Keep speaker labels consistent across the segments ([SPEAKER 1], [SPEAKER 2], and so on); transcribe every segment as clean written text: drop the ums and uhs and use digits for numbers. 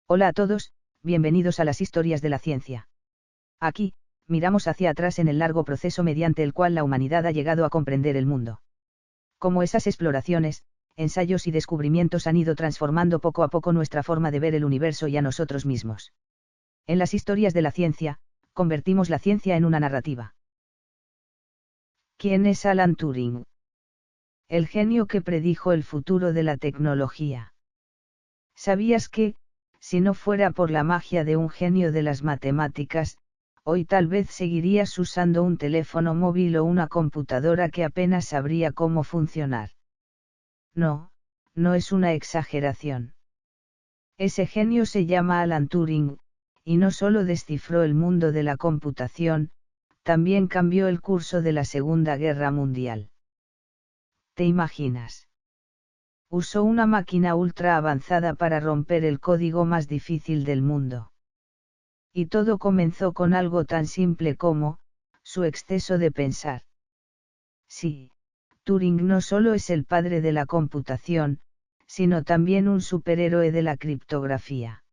[SPEAKER 1] Hola a todos, bienvenidos a las historias de la ciencia. Aquí, miramos hacia atrás en el largo proceso mediante el cual la humanidad ha llegado a comprender el mundo. Cómo esas exploraciones, ensayos y descubrimientos han ido transformando poco a poco nuestra forma de ver el universo y a nosotros mismos. En las historias de la ciencia, convertimos la ciencia en una narrativa. ¿Quién es Alan Turing? El genio que predijo el futuro de la tecnología. ¿Sabías que, si no fuera por la magia de un genio de las matemáticas, hoy tal vez seguirías usando un teléfono móvil o una computadora que apenas sabría cómo funcionar? No, no es una exageración. Ese genio se llama Alan Turing, y no solo descifró el mundo de la computación, también cambió el curso de la Segunda Guerra Mundial. ¿Te imaginas? Usó una máquina ultra avanzada para romper el código más difícil del mundo. Y todo comenzó con algo tan simple como, su exceso de pensar. Sí, Turing no solo es el padre de la computación, sino también un superhéroe de la criptografía.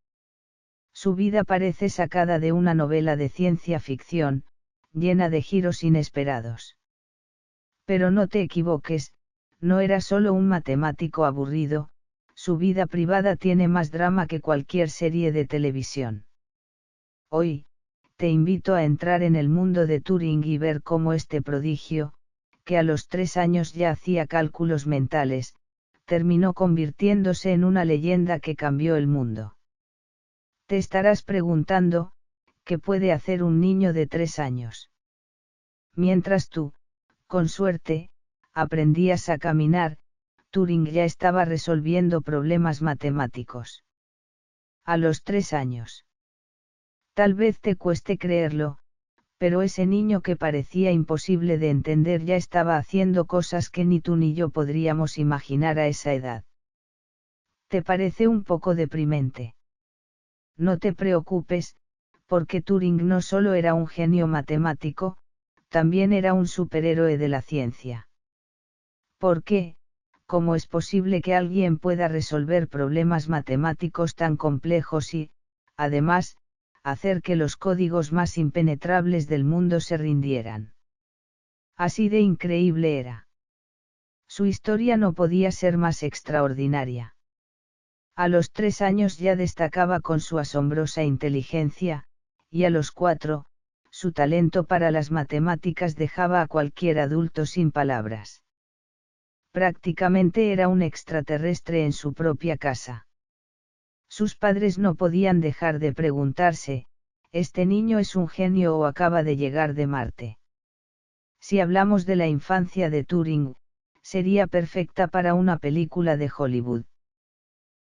[SPEAKER 1] Su vida parece sacada de una novela de ciencia ficción, llena de giros inesperados. Pero no te equivoques, no era solo un matemático aburrido, su vida privada tiene más drama que cualquier serie de televisión. Hoy, te invito a entrar en el mundo de Turing y ver cómo este prodigio, que a los 3 años ya hacía cálculos mentales, terminó convirtiéndose en una leyenda que cambió el mundo. Te estarás preguntando, ¿qué puede hacer un niño de 3 años? Mientras tú, con suerte, aprendías a caminar, Turing ya estaba resolviendo problemas matemáticos. A los 3 años. Tal vez te cueste creerlo, pero ese niño que parecía imposible de entender ya estaba haciendo cosas que ni tú ni yo podríamos imaginar a esa edad. ¿Te parece un poco deprimente? No te preocupes, porque Turing no solo era un genio matemático, también era un superhéroe de la ciencia. ¿Por qué? ¿Cómo es posible que alguien pueda resolver problemas matemáticos tan complejos y, además, hacer que los códigos más impenetrables del mundo se rindieran? Así de increíble era. Su historia no podía ser más extraordinaria. A los 3 años ya destacaba con su asombrosa inteligencia, y a los 4, su talento para las matemáticas dejaba a cualquier adulto sin palabras. Prácticamente era un extraterrestre en su propia casa. Sus padres no podían dejar de preguntarse, ¿este niño es un genio o acaba de llegar de Marte? Si hablamos de la infancia de Turing, sería perfecta para una película de Hollywood.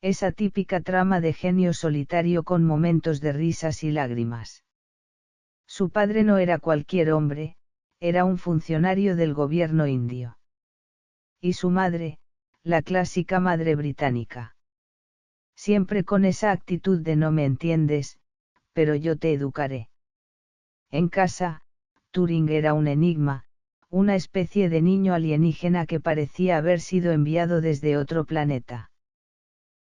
[SPEAKER 1] Esa típica trama de genio solitario con momentos de risas y lágrimas. Su padre no era cualquier hombre, era un funcionario del gobierno indio. Y su madre, la clásica madre británica. Siempre con esa actitud de no me entiendes, pero yo te educaré. En casa, Turing era un enigma, una especie de niño alienígena que parecía haber sido enviado desde otro planeta.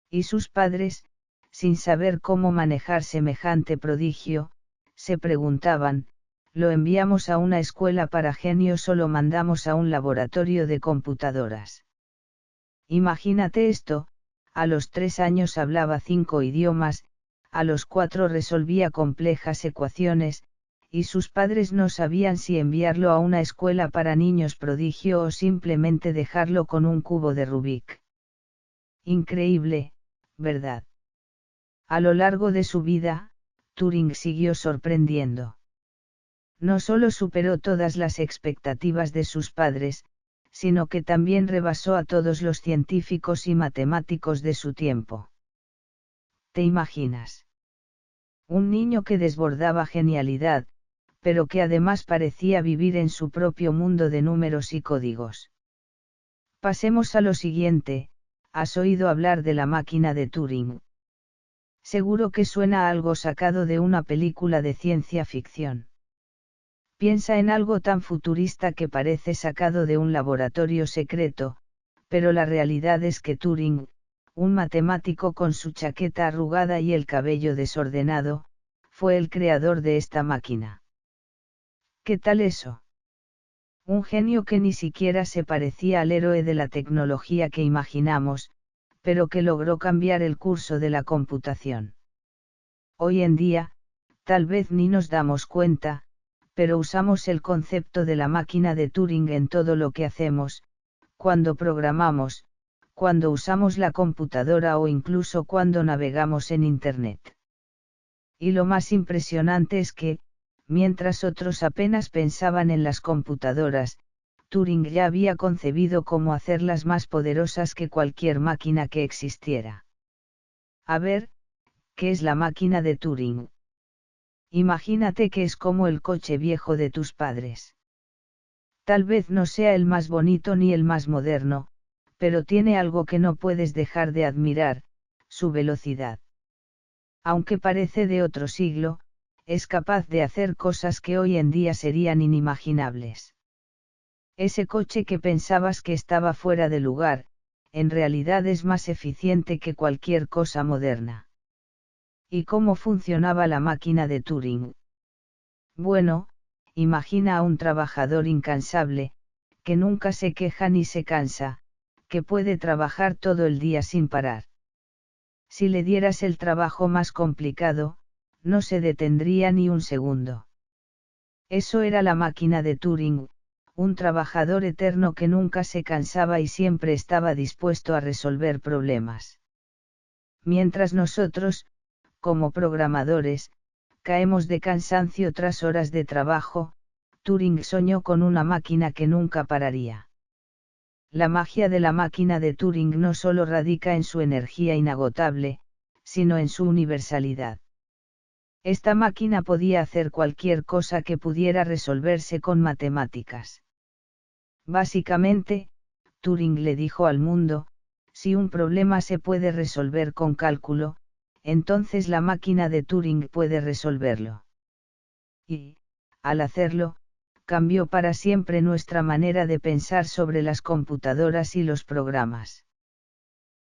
[SPEAKER 1] Y sus padres, sin saber cómo manejar semejante prodigio, se preguntaban, ¿lo enviamos a una escuela para genios o lo mandamos a un laboratorio de computadoras? Imagínate esto, a los 3 años hablaba 5 idiomas, a los 4 resolvía complejas ecuaciones, y sus padres no sabían si enviarlo a una escuela para niños prodigio o simplemente dejarlo con un cubo de Rubik. Increíble, ¿verdad? A lo largo de su vida, Turing siguió sorprendiendo. No solo superó todas las expectativas de sus padres, sino que también rebasó a todos los científicos y matemáticos de su tiempo. ¿Te imaginas? Un niño que desbordaba genialidad, pero que además parecía vivir en su propio mundo de números y códigos. Pasemos a lo siguiente, ¿has oído hablar de la máquina de Turing? Seguro que suena a algo sacado de una película de ciencia ficción. Piensa en algo tan futurista que parece sacado de un laboratorio secreto, pero la realidad es que Turing, un matemático con su chaqueta arrugada y el cabello desordenado, fue el creador de esta máquina. ¿Qué tal eso? Un genio que ni siquiera se parecía al héroe de la tecnología que imaginamos, pero que logró cambiar el curso de la computación. Hoy en día, tal vez ni nos damos cuenta, pero usamos el concepto de la máquina de Turing en todo lo que hacemos, cuando programamos, cuando usamos la computadora o incluso cuando navegamos en Internet. Y lo más impresionante es que, mientras otros apenas pensaban en las computadoras, Turing ya había concebido cómo hacerlas más poderosas que cualquier máquina que existiera. A ver, ¿qué es la máquina de Turing? Imagínate que es como el coche viejo de tus padres. Tal vez no sea el más bonito ni el más moderno, pero tiene algo que no puedes dejar de admirar, su velocidad. Aunque parece de otro siglo, es capaz de hacer cosas que hoy en día serían inimaginables. Ese coche que pensabas que estaba fuera de lugar, en realidad es más eficiente que cualquier cosa moderna. ¿Y cómo funcionaba la máquina de Turing? Bueno, imagina a un trabajador incansable, que nunca se queja ni se cansa, que puede trabajar todo el día sin parar. Si le dieras el trabajo más complicado, no se detendría ni un segundo. Eso era la máquina de Turing, un trabajador eterno que nunca se cansaba y siempre estaba dispuesto a resolver problemas. Mientras nosotros, como programadores, caemos de cansancio tras horas de trabajo, Turing soñó con una máquina que nunca pararía. La magia de la máquina de Turing no solo radica en su energía inagotable, sino en su universalidad. Esta máquina podía hacer cualquier cosa que pudiera resolverse con matemáticas. Básicamente, Turing le dijo al mundo, si un problema se puede resolver con cálculo, entonces la máquina de Turing puede resolverlo. Y, al hacerlo, cambió para siempre nuestra manera de pensar sobre las computadoras y los programas.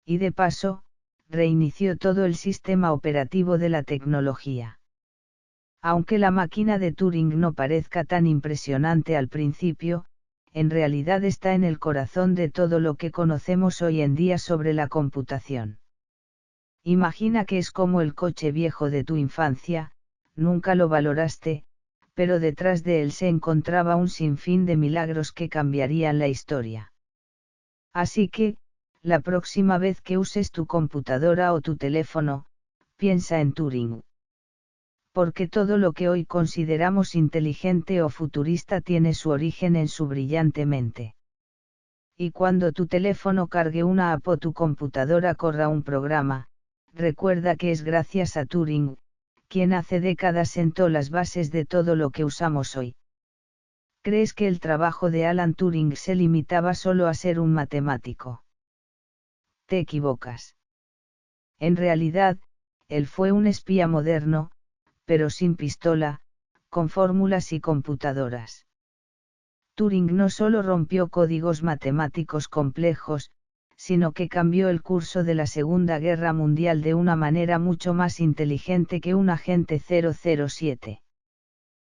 [SPEAKER 1] Y de paso, reinició todo el sistema operativo de la tecnología. Aunque la máquina de Turing no parezca tan impresionante al principio, en realidad está en el corazón de todo lo que conocemos hoy en día sobre la computación. Imagina que es como el coche viejo de tu infancia, nunca lo valoraste, pero detrás de él se encontraba un sinfín de milagros que cambiarían la historia. Así que, la próxima vez que uses tu computadora o tu teléfono, piensa en Turing. Porque todo lo que hoy consideramos inteligente o futurista tiene su origen en su brillante mente. Y cuando tu teléfono cargue una app o tu computadora corra un programa, recuerda que es gracias a Turing, quien hace décadas sentó las bases de todo lo que usamos hoy. ¿Crees que el trabajo de Alan Turing se limitaba solo a ser un matemático? Te equivocas. En realidad, él fue un espía moderno, pero sin pistola, con fórmulas y computadoras. Turing no solo rompió códigos matemáticos complejos, sino que cambió el curso de la Segunda Guerra Mundial de una manera mucho más inteligente que un agente 007.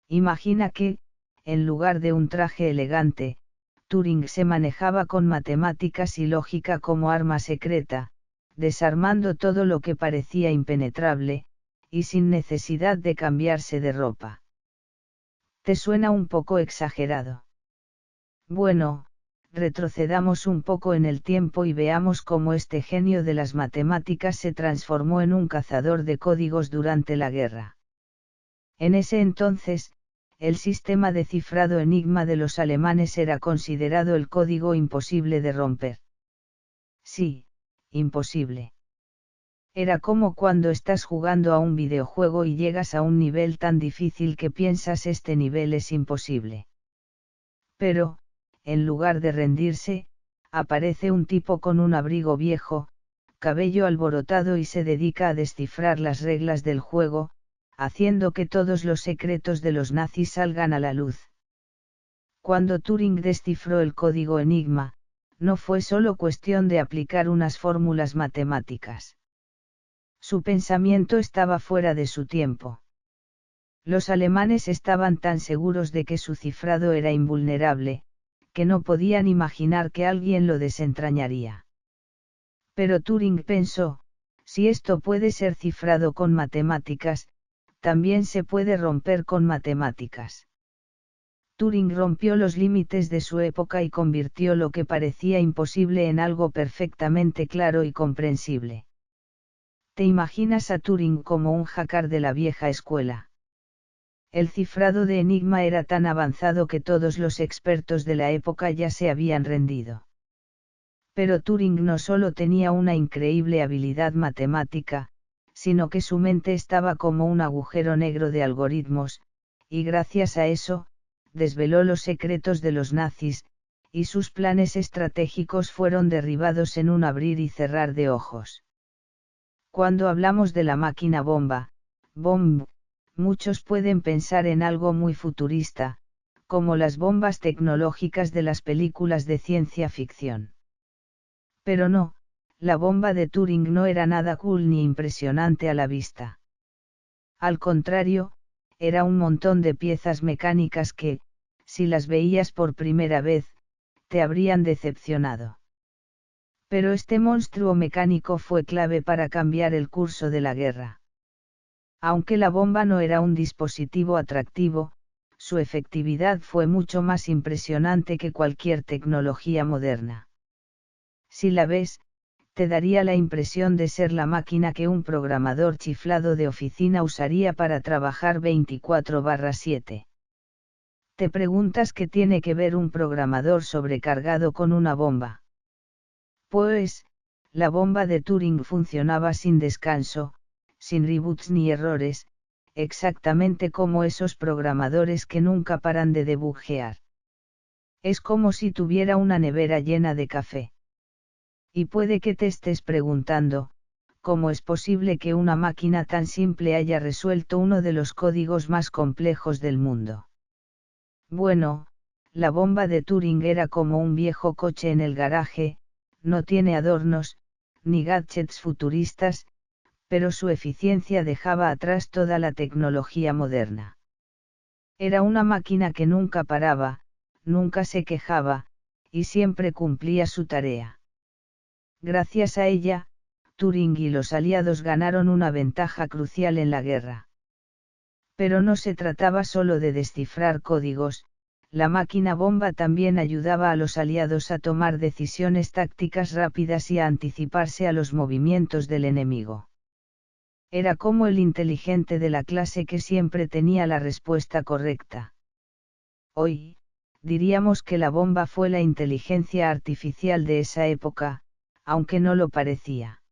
[SPEAKER 1] Imagina que, en lugar de un traje elegante, Turing se manejaba con matemáticas y lógica como arma secreta, desarmando todo lo que parecía impenetrable, y sin necesidad de cambiarse de ropa. ¿Te suena un poco exagerado? Bueno, retrocedamos un poco en el tiempo y veamos cómo este genio de las matemáticas se transformó en un cazador de códigos durante la guerra. En ese entonces, el sistema de cifrado Enigma de los alemanes era considerado el código imposible de romper. Sí, imposible. Era como cuando estás jugando a un videojuego y llegas a un nivel tan difícil que piensas este nivel es imposible. Pero, en lugar de rendirse, aparece un tipo con un abrigo viejo, cabello alborotado y se dedica a descifrar las reglas del juego, haciendo que todos los secretos de los nazis salgan a la luz. Cuando Turing descifró el código Enigma, no fue solo cuestión de aplicar unas fórmulas matemáticas. Su pensamiento estaba fuera de su tiempo. Los alemanes estaban tan seguros de que su cifrado era invulnerable, que no podían imaginar que alguien lo desentrañaría. Pero Turing pensó, si esto puede ser cifrado con matemáticas, también se puede romper con matemáticas. Turing rompió los límites de su época y convirtió lo que parecía imposible en algo perfectamente claro y comprensible. ¿Te imaginas a Turing como un hacker de la vieja escuela? El cifrado de Enigma era tan avanzado que todos los expertos de la época ya se habían rendido. Pero Turing no solo tenía una increíble habilidad matemática, sino que su mente estaba como un agujero negro de algoritmos, y gracias a eso, desveló los secretos de los nazis, y sus planes estratégicos fueron derribados en un abrir y cerrar de ojos. Cuando hablamos de la máquina bomba, muchos pueden pensar en algo muy futurista, como las bombas tecnológicas de las películas de ciencia ficción. Pero no, la bomba de Turing no era nada cool ni impresionante a la vista. Al contrario, era un montón de piezas mecánicas que, si las veías por primera vez, te habrían decepcionado. Pero este monstruo mecánico fue clave para cambiar el curso de la guerra. Aunque la bomba no era un dispositivo atractivo, su efectividad fue mucho más impresionante que cualquier tecnología moderna. Si la ves, te daría la impresión de ser la máquina que un programador chiflado de oficina usaría para trabajar 24/7. Te preguntas qué tiene que ver un programador sobrecargado con una bomba. Pues, la bomba de Turing funcionaba sin descanso, sin reboots ni errores, exactamente como esos programadores que nunca paran de debuguear. Es como si tuviera una nevera llena de café. Y puede que te estés preguntando, ¿cómo es posible que una máquina tan simple haya resuelto uno de los códigos más complejos del mundo? Bueno, la bomba de Turing era como un viejo coche en el garaje, no tiene adornos, ni gadgets futuristas, pero su eficiencia dejaba atrás toda la tecnología moderna. Era una máquina que nunca paraba, nunca se quejaba, y siempre cumplía su tarea. Gracias a ella, Turing y los aliados ganaron una ventaja crucial en la guerra. Pero no se trataba solo de descifrar códigos, la máquina bomba también ayudaba a los aliados a tomar decisiones tácticas rápidas y a anticiparse a los movimientos del enemigo. Era como el inteligente de la clase que siempre tenía la respuesta correcta. Hoy, diríamos que la bomba fue la inteligencia artificial de esa época, aunque no lo parecía.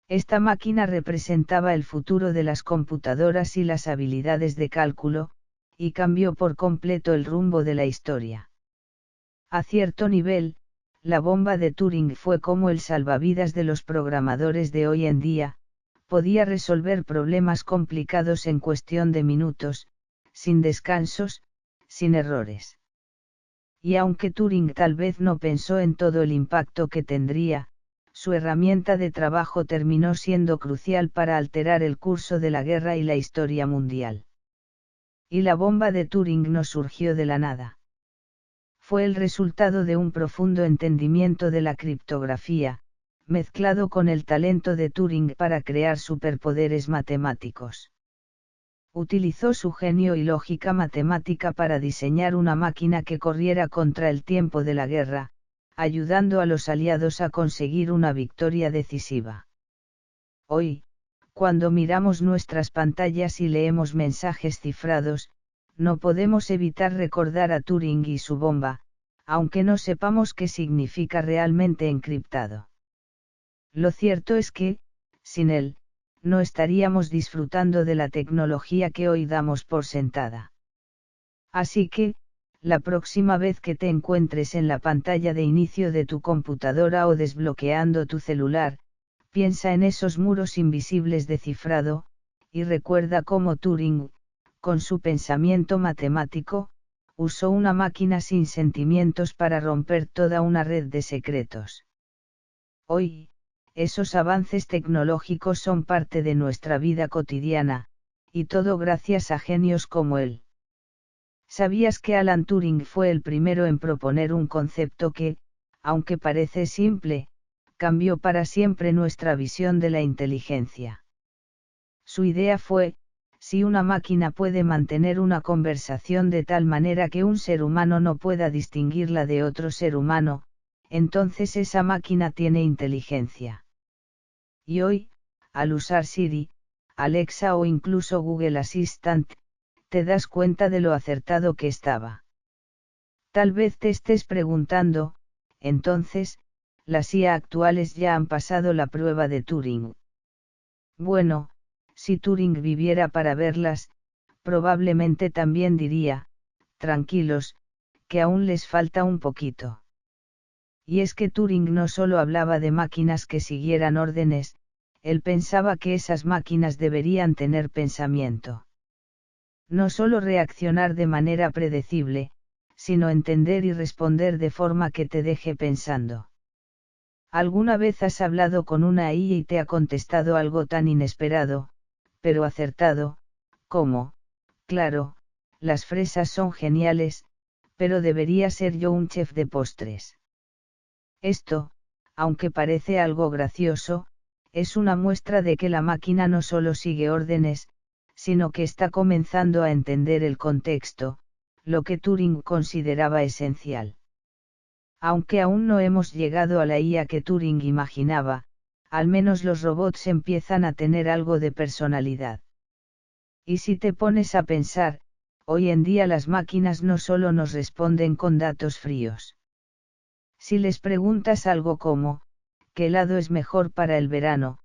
[SPEAKER 1] Esta máquina representaba el futuro de las computadoras y las habilidades de cálculo, y cambió por completo el rumbo de la historia. A cierto nivel, la bomba de Turing fue como el salvavidas de los programadores de hoy en día, podía resolver problemas complicados en cuestión de minutos, sin descansos, sin errores. Y aunque Turing tal vez no pensó en todo el impacto que tendría, su herramienta de trabajo terminó siendo crucial para alterar el curso de la guerra y la historia mundial. Y la bomba de Turing no surgió de la nada. Fue el resultado de un profundo entendimiento de la criptografía, mezclado con el talento de Turing para crear superpoderes matemáticos. Utilizó su genio y lógica matemática para diseñar una máquina que corriera contra el tiempo de la guerra, ayudando a los aliados a conseguir una victoria decisiva. Hoy, cuando miramos nuestras pantallas y leemos mensajes cifrados, no podemos evitar recordar a Turing y su bomba, aunque no sepamos qué significa realmente encriptado. Lo cierto es que, sin él, no estaríamos disfrutando de la tecnología que hoy damos por sentada. Así que, la próxima vez que te encuentres en la pantalla de inicio de tu computadora o desbloqueando tu celular, piensa en esos muros invisibles de cifrado, y recuerda cómo Turing, con su pensamiento matemático, usó una máquina sin sentimientos para romper toda una red de secretos. Hoy, esos avances tecnológicos son parte de nuestra vida cotidiana, y todo gracias a genios como él. ¿Sabías que Alan Turing fue el primero en proponer un concepto que, aunque parece simple, cambió para siempre nuestra visión de la inteligencia? Su idea fue, si una máquina puede mantener una conversación de tal manera que un ser humano no pueda distinguirla de otro ser humano, entonces esa máquina tiene inteligencia. Y hoy, al usar Siri, Alexa o incluso Google Assistant, te das cuenta de lo acertado que estaba. Tal vez te estés preguntando, entonces, las IA actuales ya han pasado la prueba de Turing. Bueno, si Turing viviera para verlas, probablemente también diría, tranquilos, que aún les falta un poquito. Y es que Turing no solo hablaba de máquinas que siguieran órdenes, él pensaba que esas máquinas deberían tener pensamiento. No solo reaccionar de manera predecible, sino entender y responder de forma que te deje pensando. ¿Alguna vez has hablado con una IA y te ha contestado algo tan inesperado, pero acertado, como, claro, las fresas son geniales, pero debería ser yo un chef de postres? Esto, aunque parece algo gracioso, es una muestra de que la máquina no solo sigue órdenes, sino que está comenzando a entender el contexto, lo que Turing consideraba esencial. Aunque aún no hemos llegado a la IA que Turing imaginaba, al menos los robots empiezan a tener algo de personalidad. Y si te pones a pensar, hoy en día las máquinas no solo nos responden con datos fríos. Si les preguntas algo como, ¿qué helado es mejor para el verano?,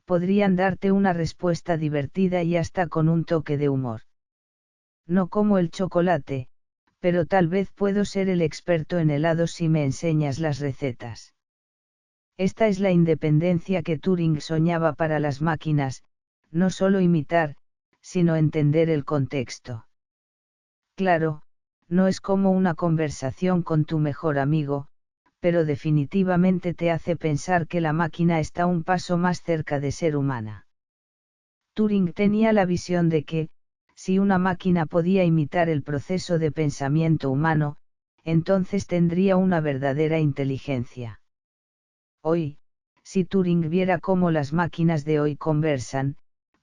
[SPEAKER 1] podrían darte una respuesta divertida y hasta con un toque de humor. No como el chocolate, pero tal vez puedo ser el experto en helados si me enseñas las recetas. Esta es la independencia que Turing soñaba para las máquinas, no solo imitar, sino entender el contexto. Claro, no es como una conversación con tu mejor amigo, pero definitivamente te hace pensar que la máquina está un paso más cerca de ser humana. Turing tenía la visión de que, si una máquina podía imitar el proceso de pensamiento humano, entonces tendría una verdadera inteligencia. Hoy, si Turing viera cómo las máquinas de hoy conversan,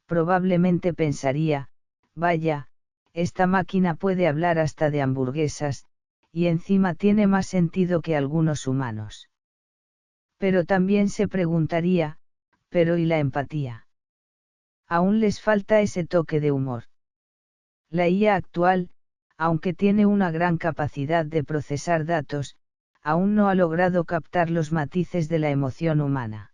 [SPEAKER 1] probablemente pensaría, vaya, esta máquina puede hablar hasta de hamburguesas, y encima tiene más sentido que algunos humanos. Pero también se preguntaría, ¿pero y la empatía? Aún les falta ese toque de humor. La IA actual, aunque tiene una gran capacidad de procesar datos, aún no ha logrado captar los matices de la emoción humana.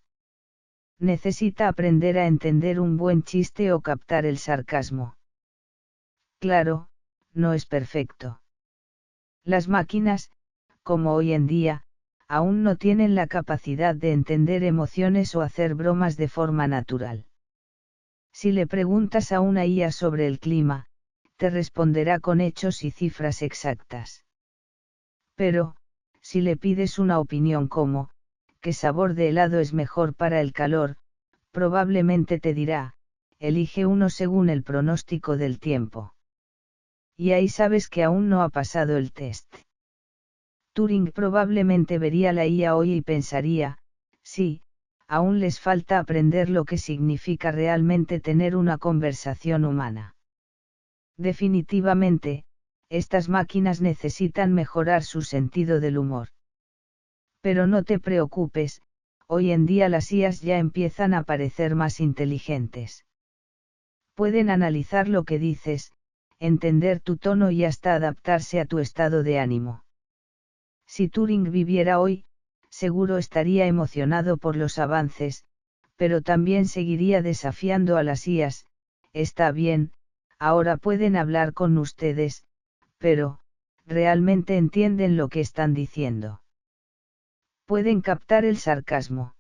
[SPEAKER 1] Necesita aprender a entender un buen chiste o captar el sarcasmo. Claro, no es perfecto. Las máquinas, como hoy en día, aún no tienen la capacidad de entender emociones o hacer bromas de forma natural. Si le preguntas a una IA sobre el clima, te responderá con hechos y cifras exactas. Pero, si le pides una opinión como, ¿qué sabor de helado es mejor para el calor?, probablemente te dirá, elige uno según el pronóstico del tiempo. Y ahí sabes que aún no ha pasado el test. Turing probablemente vería la IA hoy y pensaría, sí, aún les falta aprender lo que significa realmente tener una conversación humana. Definitivamente, estas máquinas necesitan mejorar su sentido del humor. Pero no te preocupes, hoy en día las IAs ya empiezan a parecer más inteligentes. Pueden analizar lo que dices, entender tu tono y hasta adaptarse a tu estado de ánimo. Si Turing viviera hoy, seguro estaría emocionado por los avances, pero también seguiría desafiando a las IAs. Está bien, ahora pueden hablar con ustedes, pero, ¿realmente entienden lo que están diciendo? Pueden captar el sarcasmo.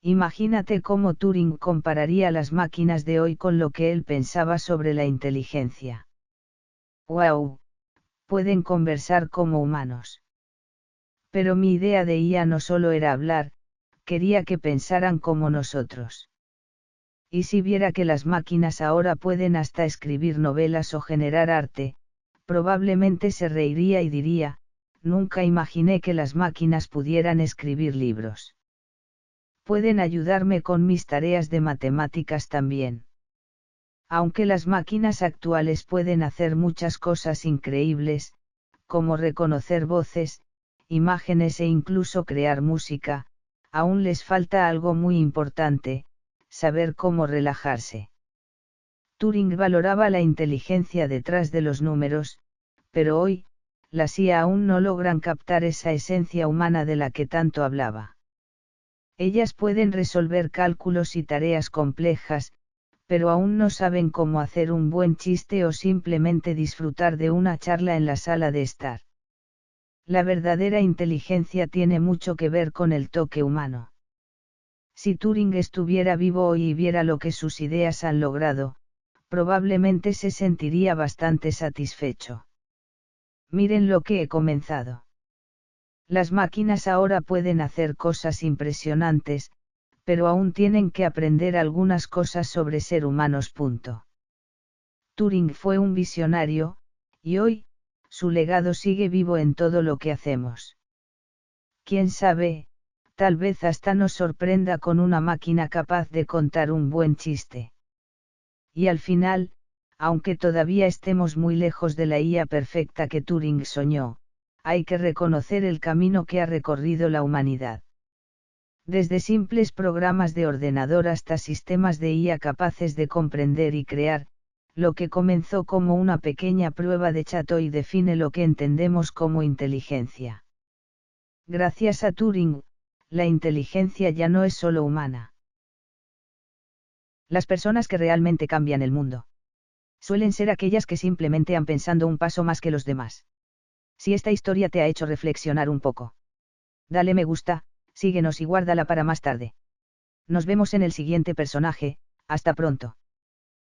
[SPEAKER 1] Imagínate cómo Turing compararía las máquinas de hoy con lo que él pensaba sobre la inteligencia. ¡Wow! pueden conversar como humanos. Pero mi idea de IA no solo era hablar, quería que pensaran como nosotros. Y si viera que las máquinas ahora pueden hasta escribir novelas o generar arte, probablemente se reiría y diría, nunca imaginé que las máquinas pudieran escribir libros. Pueden ayudarme con mis tareas de matemáticas también. Aunque las máquinas actuales pueden hacer muchas cosas increíbles, como reconocer voces, imágenes e incluso crear música, aún les falta algo muy importante, saber cómo relajarse. Turing valoraba la inteligencia detrás de los números, pero hoy, las IA aún no logran captar esa esencia humana de la que tanto hablaba. Ellas pueden resolver cálculos y tareas complejas, pero aún no saben cómo hacer un buen chiste o simplemente disfrutar de una charla en la sala de estar. La verdadera inteligencia tiene mucho que ver con el toque humano. Si Turing estuviera vivo hoy y viera lo que sus ideas han logrado, probablemente se sentiría bastante satisfecho. Miren lo que he comenzado. Las máquinas ahora pueden hacer cosas impresionantes, pero aún tienen que aprender algunas cosas sobre ser humanos. Turing fue un visionario, y hoy, su legado sigue vivo en todo lo que hacemos. Quién sabe, tal vez hasta nos sorprenda con una máquina capaz de contar un buen chiste. Y al final, aunque todavía estemos muy lejos de la IA perfecta que Turing soñó, hay que reconocer el camino que ha recorrido la humanidad. Desde simples programas de ordenador hasta sistemas de IA capaces de comprender y crear, lo que comenzó como una pequeña prueba de chat hoy define lo que entendemos como inteligencia. Gracias a Turing, la inteligencia ya no es solo humana. Las personas que realmente cambian el mundo suelen ser aquellas que simplemente han pensado un paso más que los demás. Si esta historia te ha hecho reflexionar un poco, dale me gusta, síguenos y guárdala para más tarde. Nos vemos en el siguiente personaje, hasta pronto.